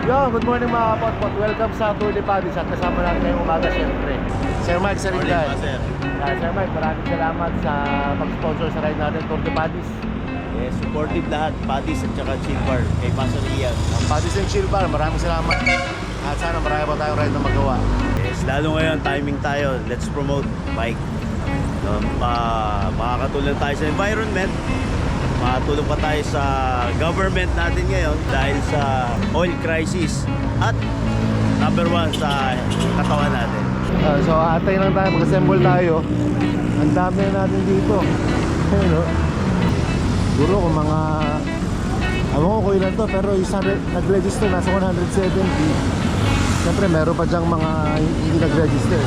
Yo, good morning mga kapotpot. Welcome sa Tour de Padis at kasama natin ngayong umaga syempre Sir Mike Saringan. Sir Mike, maraming salamat sa pag-sponsor sa ride natin Tour de Padis. Yes, supportive lahat, Padis at saka Chill Bar kay Pastor Ian. Padis and Chill Bar, maraming salamat. At sana marami pa tayong ride na magawa. Yes, lalo ngayon, timing tayo. Let's promote bike. Makakatulong tayo sa environment. Makatulong pa tayo sa government natin ngayon dahil sa oil crisis. At number one sa katawan natin. So atay lang tayo, mag-assemble tayo. Ang dami na natin dito. Ayun, no? Siguro kung mga ewan ko kung ilan to, pero isa nag-register nasa 170. Siyempre meron pa dyang mga hindi nag-register.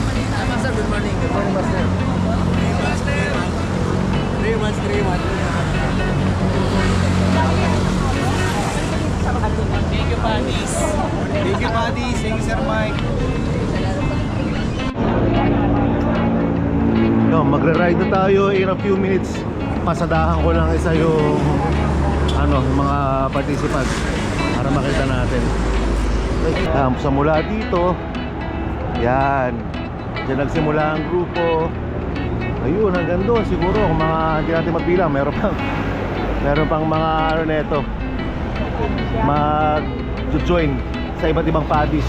Master, good morning. Good morning, Master. 3 months. Thank you, Padis. Thank you, Padis. Thank you, Sir Mike. Yo, magre-ride na tayo in a few minutes. Pasadahan ko lang isa yung mga participants para makita natin. Sa mula dito, yan. Diyan nagsimula ang grupo. Ayun, hanggang doon siguro kung mga hindi natin mabilang, meron pang mga neto mag-join sa iba't ibang padis.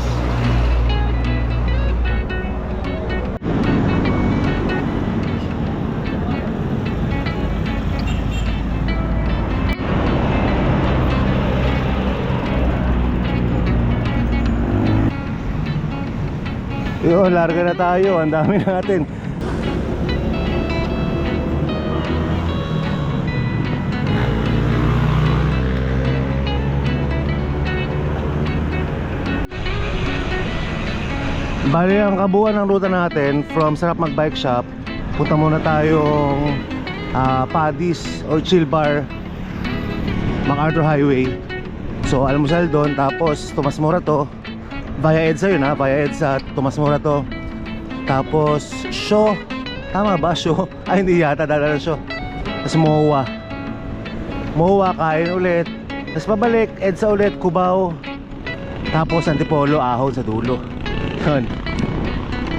Yun, larga na tayo, ang dami natin. Bali, ang kabuuan ng ruta natin from Sarap Mag Bike Shop, punta muna tayong Padis or Chill Bar, MacArthur Highway. So almusal doon, tapos Tomas Morato via EDSA yun, via EDSA Tomas Morato. Tapos Shaw, tama ba? Shaw? Ay hindi yata, dadala Shaw. Tapos MOA kain ulit. Tapos pabalik EDSA ulit, Cubao. Tapos Antipolo, Ahon sa dulo. Yun.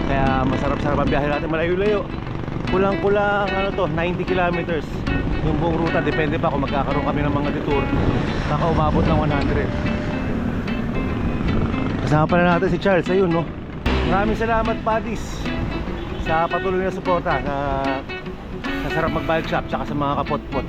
Kaya masarap-sarap ang biyahe natin, malayo-layo. Kulang-kulang 90 kilometers yung buong ruta. Depende pa kung magkakaroon kami ng mga detour. Baka umabot ng 100. Kasama pa na natin si Charles. Ayun, no? Maraming salamat, Padis, sa patuloy na suporta sa Sarap Mag Bike Shop tsaka sa mga kapotpot.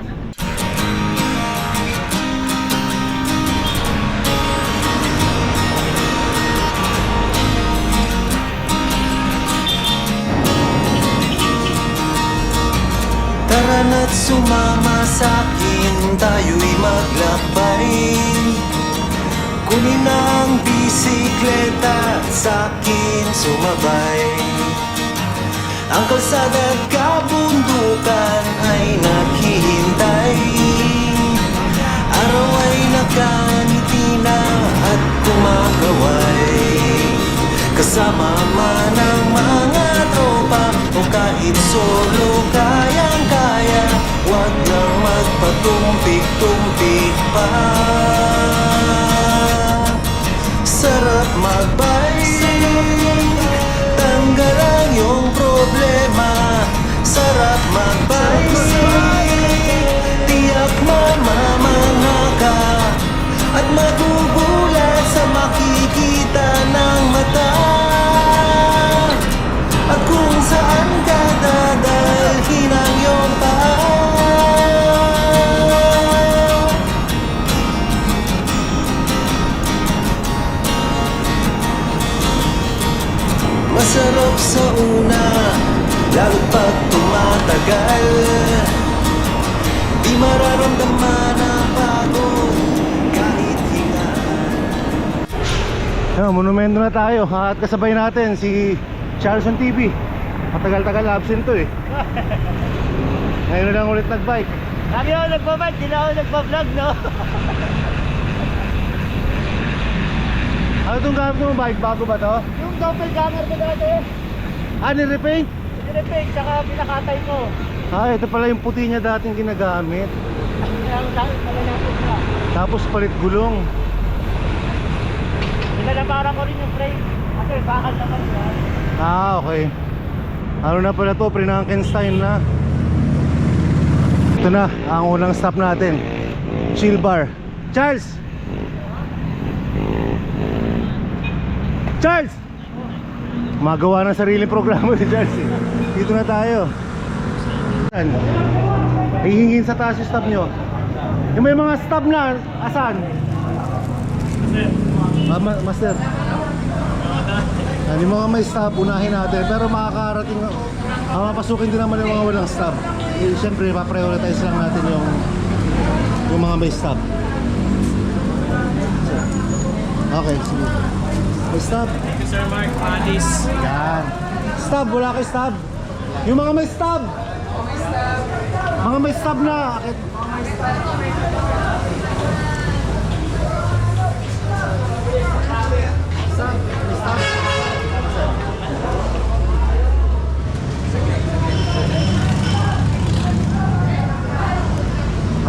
Tara na't sumama sa'kin, tayo'y maglakbay. Kunin ang bisikleta, sa'kin sumabay. Ang kalsada at kabundukan ay naghihintay. Araw ay nakangiti na at kumakaway. Kasama man ang mga tropa o kahit solo, kayang-kaya. Huwag lang magpatumpik-tumpik pa. Sarap mag-bike, tanggal ang iyong problema. Sarap mag-bike, tiyak mamamangha ka at magugulat sa makikita ng mata. At kung saan ka dadalhin ang iyong paa. Masarap sa una, lalo pag tumatagal. Di mararamdaman ang pagod kahit hinga. Monumento na tayo at kasabay natin si Charleston TV. Matagal-tagal absent to eh. Ngayon na lang ulit nag-bike. Lagi ako nagpa-bike, di na ako nagpa-vlog, no? Ano itong gamit mo bike? Bago ba to? Yung doppelganger ko dati, Ni-repaint? nirepaint, saka pinakatay ko. Ito pala yung puti niya dating ginagamit. Kaya ang dahil pala natin siya. Tapos palit gulong. para ko rin yung frame. Kasi bakal naman yan. Ah, okay. Ano na pala to? Frankenstein na. Ito na, ang unang stop natin. Chill bar. Charles! Charles! Magawa ng sariling programa si Charles eh. Dito na tayo. Saan? Hihingin sa taas yung stop nyo. Yung may mga stop na, asan? Master. Yung mga may stop, unahin natin. Pero makakarating, mapasukin din naman yung mga walang stop. Eh, siyempre, pa-prioritize lang natin yung mga may stop. Okay, sige. May stop. Thank you, Sir Mark. Padis. Yan. Stop, wala kayo stop. Yung mga may stop. Mga may stop na. Akit. Stop, may stop.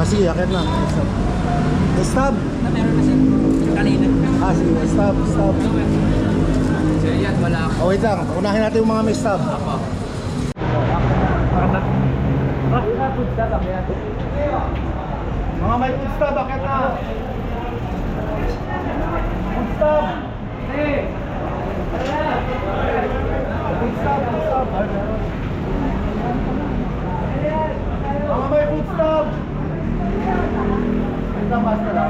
Sige, akit na. Stop. Stop. Meron na siya. Kanina. Sige, stop, stop. So yan, wala ako. Oh, wait lang. Unahin natin yung mga may stop. Mga may food stop, akit na. Food stop. Food stop, food stop. Mga may food stop. Ito, basta lang.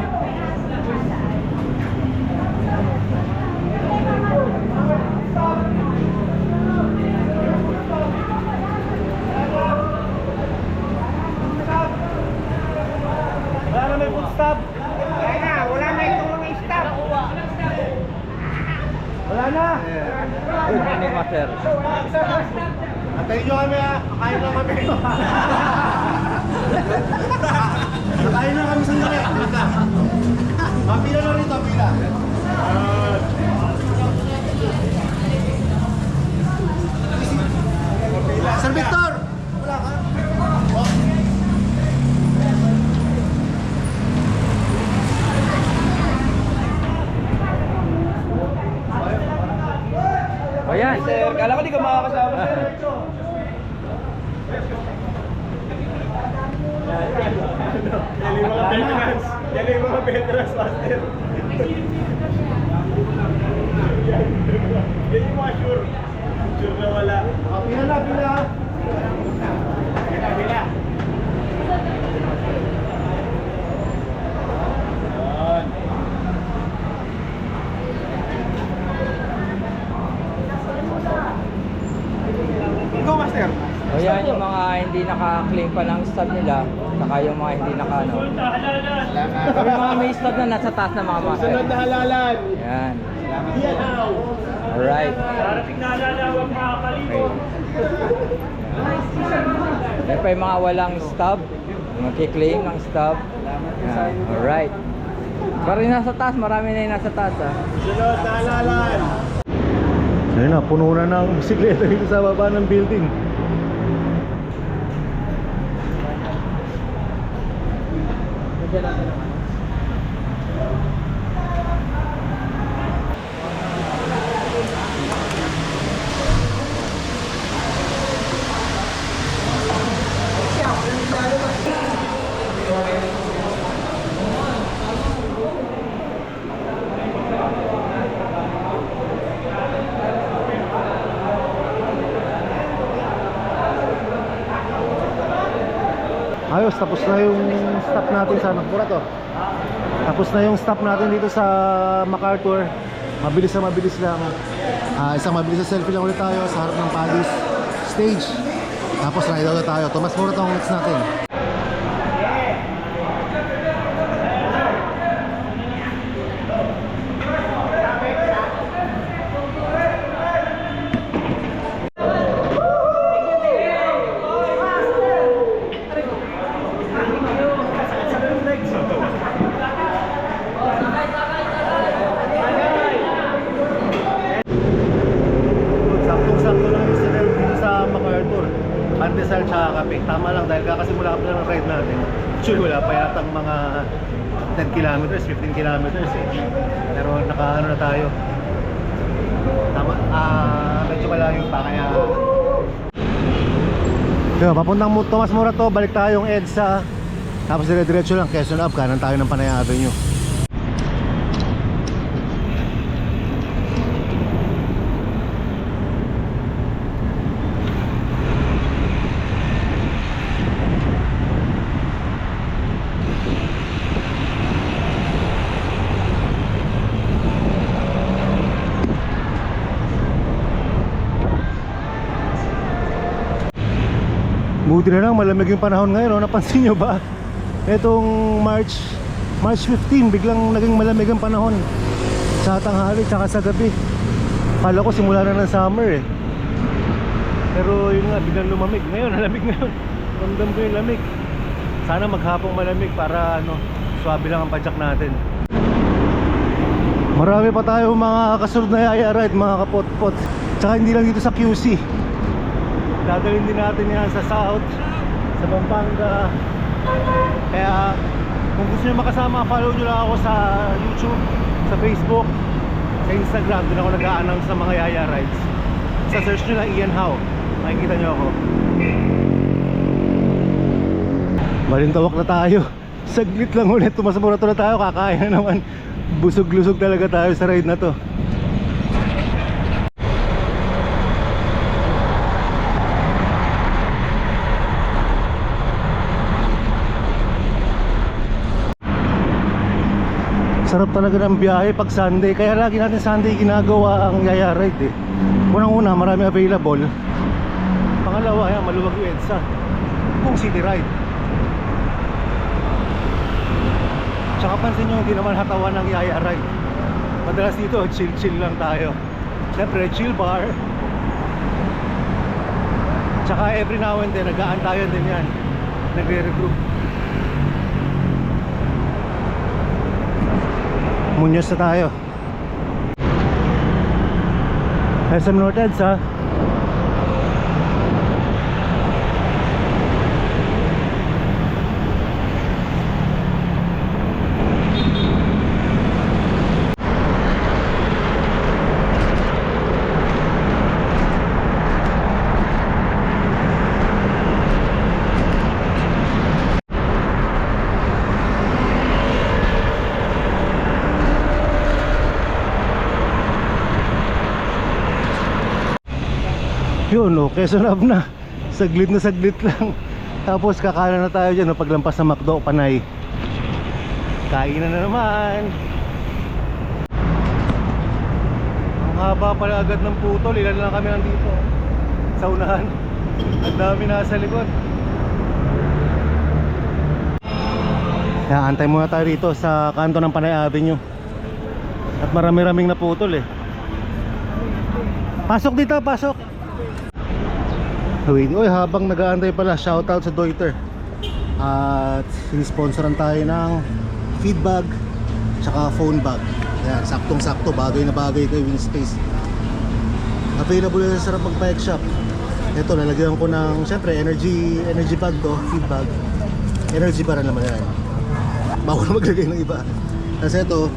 Wala na may food stop. Wala na itong mga stop. Wala na. Good morning, Master. Antayin nyo kami ha. Kakain lang kami. Kakain lang kami sandali. Mapila na rito, pila. Sir Victor! Wala ka? O yan, sir. Kala ko di ka makakasama, sir. Yan yung mga veterans, Master. Yan yung mga sure. Sure na wala. Pila na, pila. Bila. Go, Master. O yan yung mga hindi naka-claim pa ng stop nila, saka yung mga hindi naka ano. Yung mga may stop na nasa taas na mga master. Sunod na halalan. Yan. Yan how. Alright. Darating na halalawang makakalimutan. Yan pa yung mga walang stop, magki-claim ng stop. Yan. Alright. Pero yung nasa taas, marami na yung nasa taas ha. Sunod na halalan. Ayun na, puno na ng bisikleta dito sa baba ng building. Ayos, tapos na yung stop natin sa Nakpura to. Tapos na yung stop natin dito sa MacArthur. Mabilis na mabilis lang. Isang mabilis na selfie lang ulit tayo sa harap ng Padis stage. Tapos ride out na tayo. Tomas muna tong next natin. Saktong-sakto lang yung sinel dito sa MacArthur. Pandesal tsaka kape. Tama lang dahil kakasimula pa lang ng ride natin. Actually wala pa yatang mga 10 kilometers, 15 kilometers eh. Pero naka ano na tayo. Tama, medyo malayo pa kaya. Yo, papuntang Tomas Morato, balik tayong EDSA. Tapos dire-diretso lang Quezon Ave, kanan tayo ng Panay Avenue. Buti na lang malamig yung panahon ngayon, no? Napansin nyo ba? Itong March 15, biglang naging malamig ang panahon sa tanghali tsaka sa gabi. Kala ko simula na ng summer eh. Pero yun nga, biglang lumamig. Ngayon, malamig ngayon. Ramdam ko yung lamig. Sana maghapong malamig para ano, swabe lang ang padyak natin. Marami pa tayo mga kasunod na yaya ride, mga kapot-pot. Tsaka hindi lang dito sa QC. Dadalhin din natin yan sa South, sa Pampanga. Kaya kung gusto nyo makasama, follow nyo lang ako sa YouTube, sa Facebook, sa Instagram. Doon ako nag-a-announce ng mga yaya rides. Sa search nyo lang Ian How, makikita nyo ako. Balintawak na tayo. Saglit lang ulit, Tomas Morato na tayo. Kakain na naman. Busog-lusog talaga tayo sa ride na to. Sarap talaga ng biyahe pag Sunday. Kaya lagi natin Sunday ginagawa ang yaya ride eh. Unang-una, marami available. Pangalawa, yan, maluwag yung EDSA. Kung city ride. Tsaka pansin nyo, hindi naman hatawan ng yaya ride. Madalas dito, chill-chill lang tayo. Siyempre, chill bar. Tsaka every now and then, nag-aantayan din yan. Nagre-regroup. Munyos na tayo. SM North EDSA. Yun o, Quezon Ave na. Saglit lang. Tapos kakanan na tayo dyan, no, paglampas ng McDo, Panay. Kainan na naman. Ang haba pala agad ng putol. Ilan lang kami nandito sa unahan. Ang dami nasa likod. Kaya antay muna tayo dito sa kanto ng Panay Avenue. At marami-raming naputol eh. Pasok dito, pasok. Wait, oy, habang nag-aantay pala, shoutout sa Deuter. At sinisponsoran tayo ng feed bag tsaka phone bag. Yan, saktong-sakto, bagay na bagay kay Winspace. Available na sa sarap mag-bike shop. Ito, lalagyan ko ng, syempre, energy bag to, feed bag. Energy bar naman yan. Bago na maglagay ng iba. Kasi ito,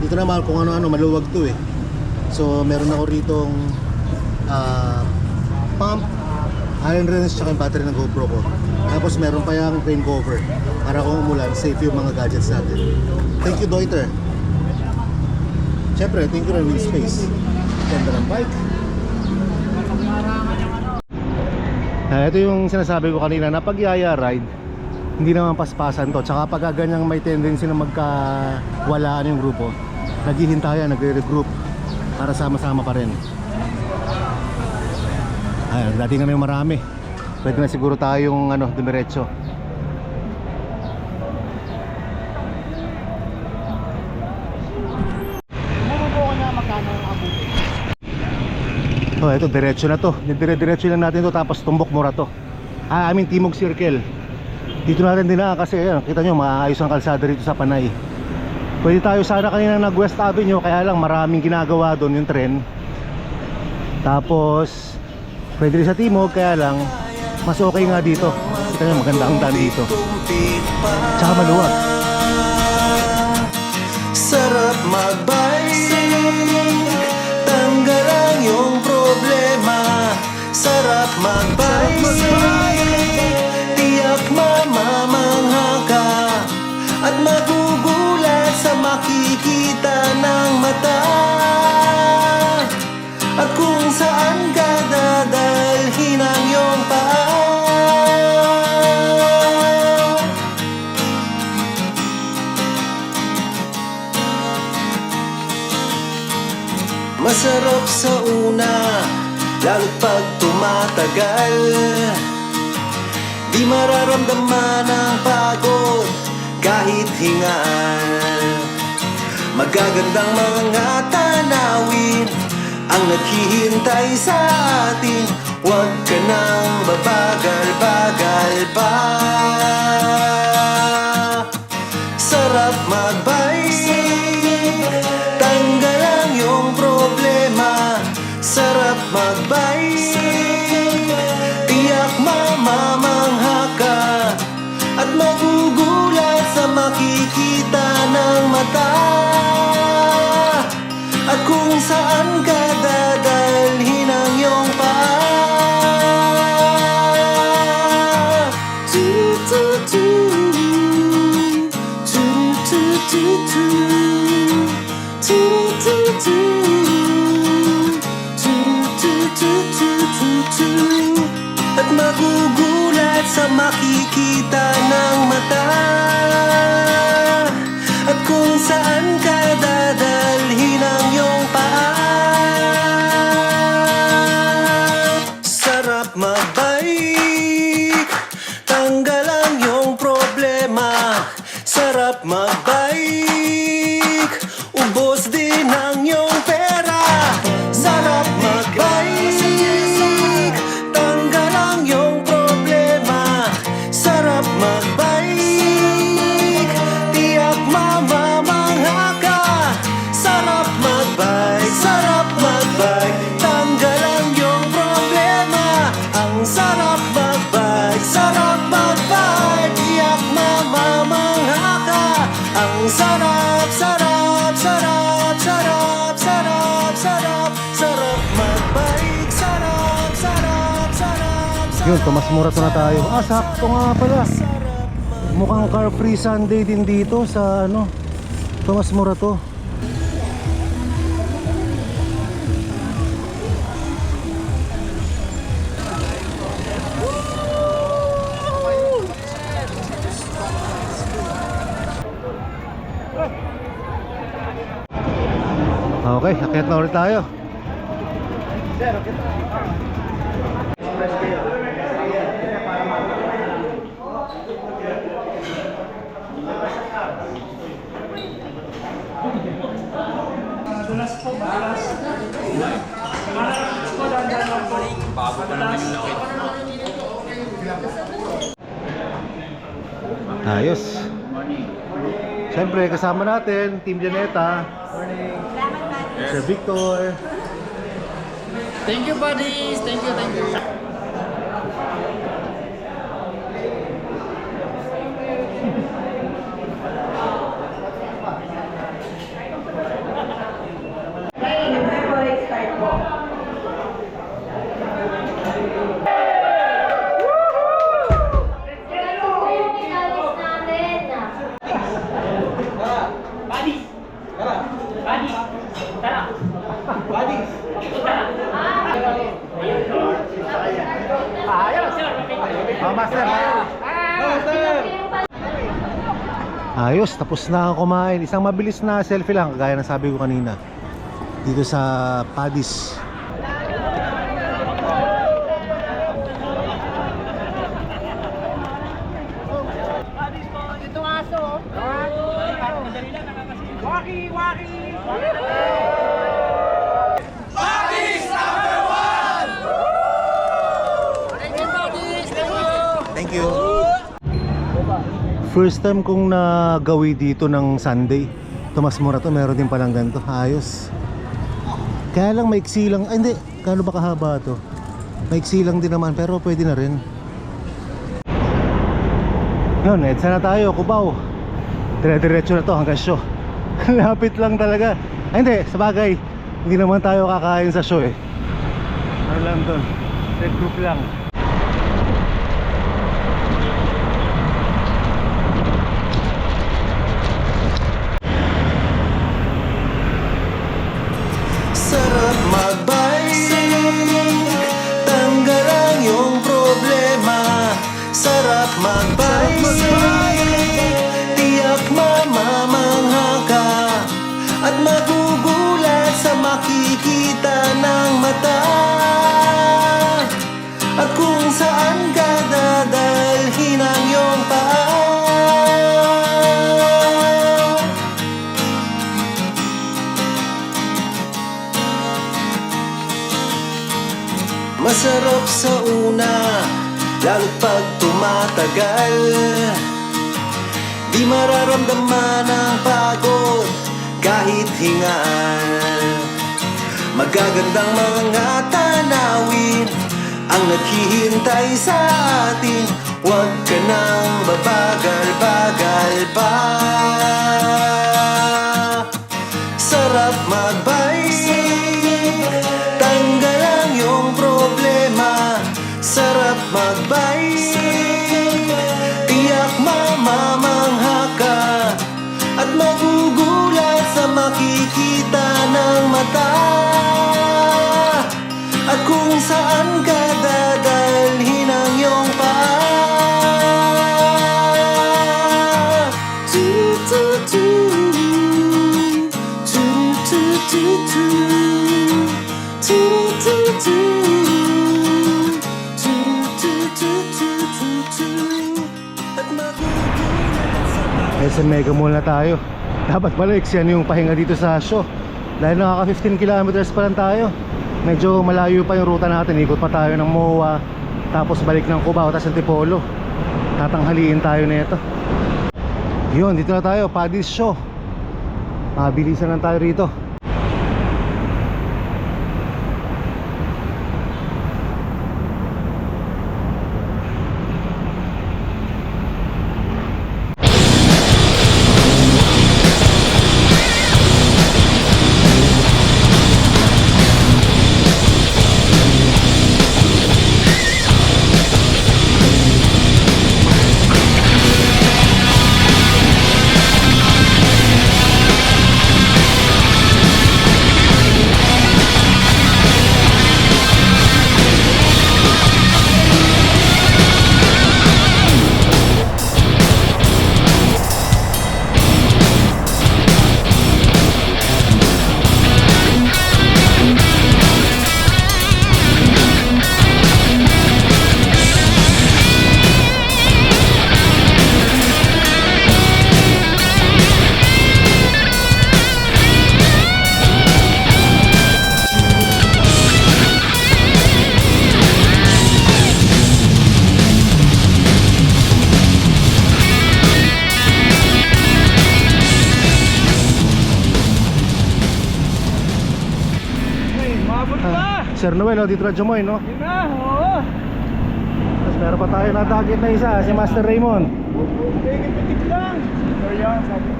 dito naman kung ano-ano, maluwag to eh. So, meron ako ritong pump, iron rinse, tsaka yung battery ng GoPro ko. Tapos meron pa yung rain cover para kung umulan, safe yung mga gadgets natin. Thank you Deuter. Siyempre, thank you rin Winspace. Ganda ng bike. Ito yung sinasabi ko kanina na pag yaya ride, hindi naman paspasan to. Tsaka pag ganyang may tendency na magkawalaan yung grupo, naghihintayan, nagre-regroup para sama-sama pa rin. Ayun, dating na yung marami. Pwede na siguro tayong dumiretso. Mabubuo na magkano ang abutin. Oh, ito diretso na to. Dire-diretso lang natin to tapos tumbok Morato. I mean Timog Circle. Dito natin dinaan kasi ayun, kita nyo maayos ang kalsada dito sa Panay. Pwede tayo sana kanina nag West Avenue, kaya lang maraming ginagawa doon yung tren. Tapos pwede rin sa Timog, kaya lang mas okay nga dito. Kita nyo maganda ang daan dito. Tsaka maluwag. sarap magbike. Tanggal ang iyong problema, sarap magbike. Tiyak mamamangha ka at magugulat sa makikita ng mata. At kung saan ka dadalhin ang iyong paa. Masarap sa una, lalo't pag tumatagal. Di mararamdaman ang pagod kahit hingal. Magagandang mga tanawin ang naghihintay sa atin. Huwag ka nang babagal-bagal pa. Sarap magbike, tanggal ang iyong problema. Sarap magbike, tiyak mamamangha ka at magugulat sa makikita ng mata. At kung saan ka dadalhin ang iyong paa. At magugulat sa makikita ng mata. At kung saan ka dadalhin ang iyong paa. Sarap magbike, tanggal ang iyong problema. Sarap magbike, ubos din ang iyong pera. Sarap magbike, tanggal ang iyong problema. Sarap magbike, tiyak mamamangha ka. Sarap magbike, tanggal ang iyong problema. Ang sarap magbike, tiyak mamamangha ka. Ang sarap, sarap, sarap, sarap, sarap, sarap, sarap magbike. Sarap, sarap, sarap, sarap. Yun, Tomas Morato na tayo. Ah, sakto nga pala. Mukhang car free Sunday din dito sa ano, Tomas Morato. Okay, akyat na ulit tayo. Ayos. Siyempre, kasama natin Team Janeta, Sir Victor. Thank you, buddies. Thank you, thank you. Ayos, tapos na ako kumain. Isang mabilis na selfie lang, kagaya ng sabi ko kanina, dito sa Paddy's. Ito aso. Waki, waki. Thank you. First time kong nagawi dito ng Sunday. Tomas Morato, meron din palang ganito. Ayos. Kaya lang maiksi lang. Ay hindi, kano ba kahaba to? Maiksi lang din naman, pero pwede na rin. Yun, EDSA na tayo, Cubao. Dire-diretso na to hanggang show. Lapit lang talaga. Ay hindi, sa bagay, hindi naman tayo kakain sa show eh. Ano lang doon, red group lang. Sarap magbike, tanggal ang iyong problema. Sarap magbike, tiyak mamamangha ka at magugulat sa makikita ng mata. At kung saan ka dadalhin ang iyong paa. Masarap sa una, lalo't pag tumatagal. Di mararamdaman ang pagod kahit hingal. Magagandang mga tanawin ang naghihintay sa atin. Huwag ka nang babagal-bagal pa. Sarap magbike, tanggal ang iyong problema. Sarap magbike, tiyak mamamangha ka at magugulat sa makikita ng mata. At kung saan ka dadalhin ang iyong paa. SM Mega Mall na tayo. Dapat pala yan yung pahinga dito sa show. Dahil nakaka 15 kilometers pa lang tayo. Medyo malayo pa yung ruta natin. Ikot pa tayo ng MOA, tapos balik ng Cubao, tapos Antipolo. Tatanghaliin tayo nito. Yun, dito na tayo, Paddy's Show. Mabilisan lang tayo rito. Sir Noel, dito na Jumoy, no? Yun na, oo. Tapos meron pa tayo na-target na isa, si Master Raymond. Pitik lang. So yan, sabi ko.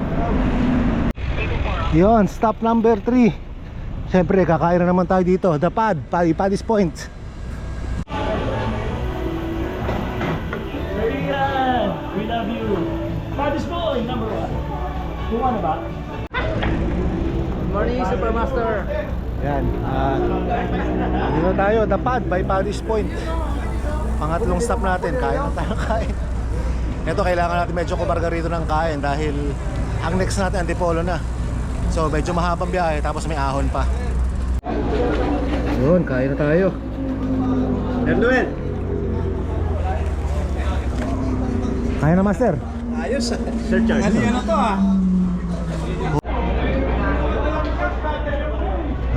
Yun, stop number 3. Siyempre, kakain na naman tayo dito. The Pad, Paddy's Point. We love you. Paddy's Boy, number 1. Kung ano ba? Good morning, Supermaster. Yan, dito na tayo, The Pad by Paddy's Point. Pangatlong stop natin, kain na tayo, kain. Ito, kailangan natin medyo kumarga rito ng kain dahil ang next natin Antipolo na. So medyo mahabang biyahe, tapos may ahon pa. Yun, kain na tayo. Noel. Kain na, Master. Ayos. Sir Charles. Ano to ah?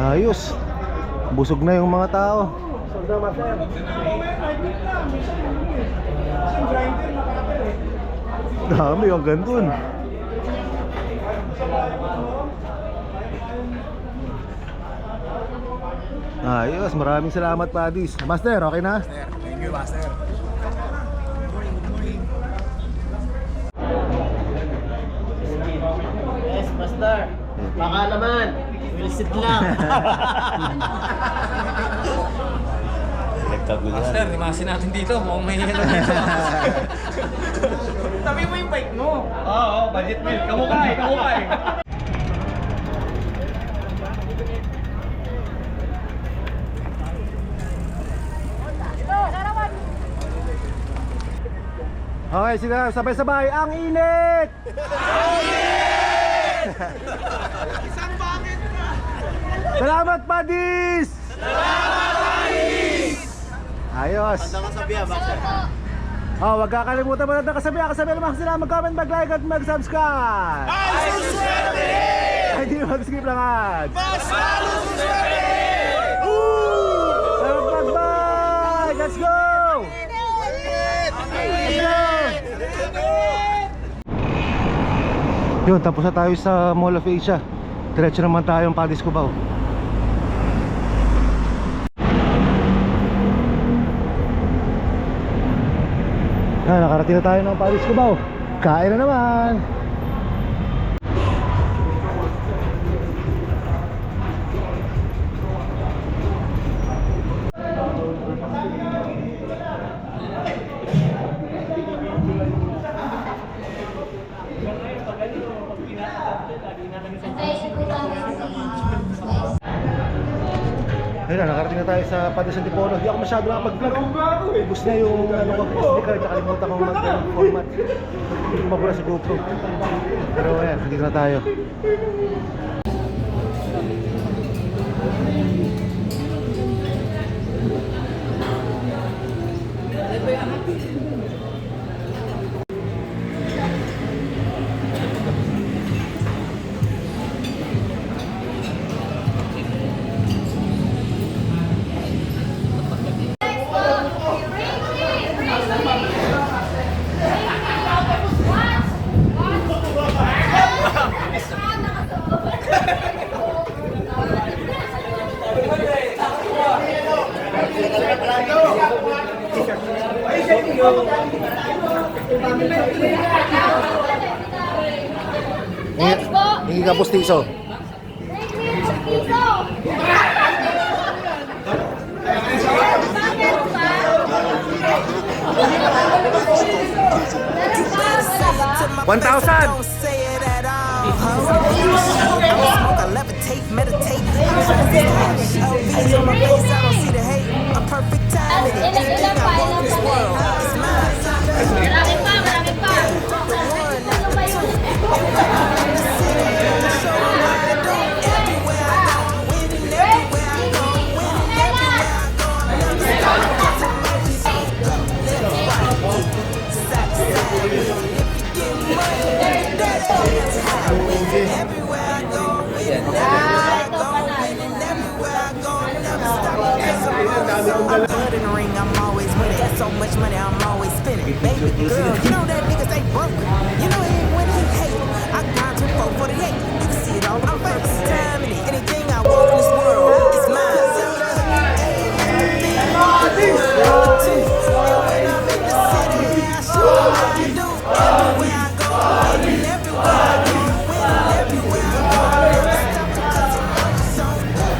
Ayos. Busog na yung mga tao. Dami yung gandun. Ayos, maraming salamat, Paddy's. Master, okay na? Thank you, Master. Yes, basta Sir. Baka naman. Wilsit lang. Nagkaguluhan. Master, limasin natin dito. Mukhang may hilo dito. Tabi mo yung bike mo. Oo, budget meal. Kamukay, kamukay. Okay, sige, sabay-sabay. Ang init! Isang bakit na? Salamat, Padis! Salamat, Padis! Ayos. Handa ka sa biya, Master. Oh, wag kakalimutan mo na kasabi naman sila mag-comment, mag-like at mag-subscribe. Ay, hindi mag-skip lang ads. Salamat, mag-bye! Let's go! Let's go! Yun, tapos na tayo sa Mall of Asia. Diretso naman tayong Padis Cubao. Nakarating na tayo ng Padis Cubao. Kain na naman. Ayun na, nakarating na tayo sa Padis Antipolo. Hindi ako masyado nakapag-vlog. Ubus na yung ano ko, SD card. Nakalimutan ko mag-format. Hindi ko mabura sa GoPro. Pero ayan, hindi na tayo. Next po. Hindi ka pustiso. Piso. Bakit? 1,000! Ilan pa? Marami pa, marami pa. Ano ba yun? I'm always winning. Got so much money, I'm always spending. Baby girl, you know that niggas ain't broke. You know he ain't winning, he hate. I got to 448. You can see it all. I'm first time in it. Anything I want in this world is mine. When I'm in the city, I show what I do. Everywhere I go, winning. Everywhere I go, winning. Everywhere I go, never stop because I'm always so good.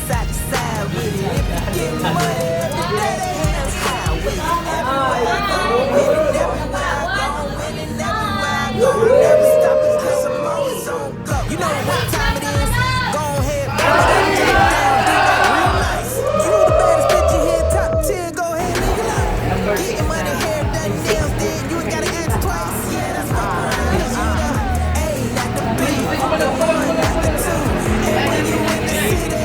Side to side with it. If you get money, every day they hands high with it. Everywhere I go, winning. Everywhere I go, winning. Everywhere I go, never stop because I'm always on go. You know what time it is? Go ahead, bring it down, real nice. You the baddest bitch in here, top 10. Go ahead, nigga, like. Get your money, hair done, nails did. You ain't gotta ask twice. Yeah, that's my grind. You the A, not the B, the 1, not the 2. And when you in the city,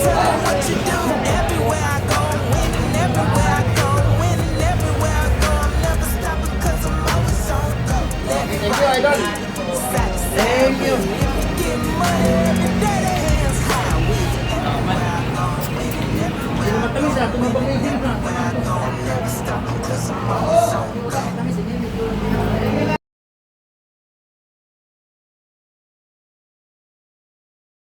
tell them what you do. Everywhere I go, winning. Everywhere I go, winning. Everywhere I go, I'm never stopping 'cause I'm always on go. Left, right, side to side. If you get money, every day they hands high with it. Everywhere I go, winning. Everywhere I go, winning. Everywhere I go, I'm never stopping 'cause I'm always on go.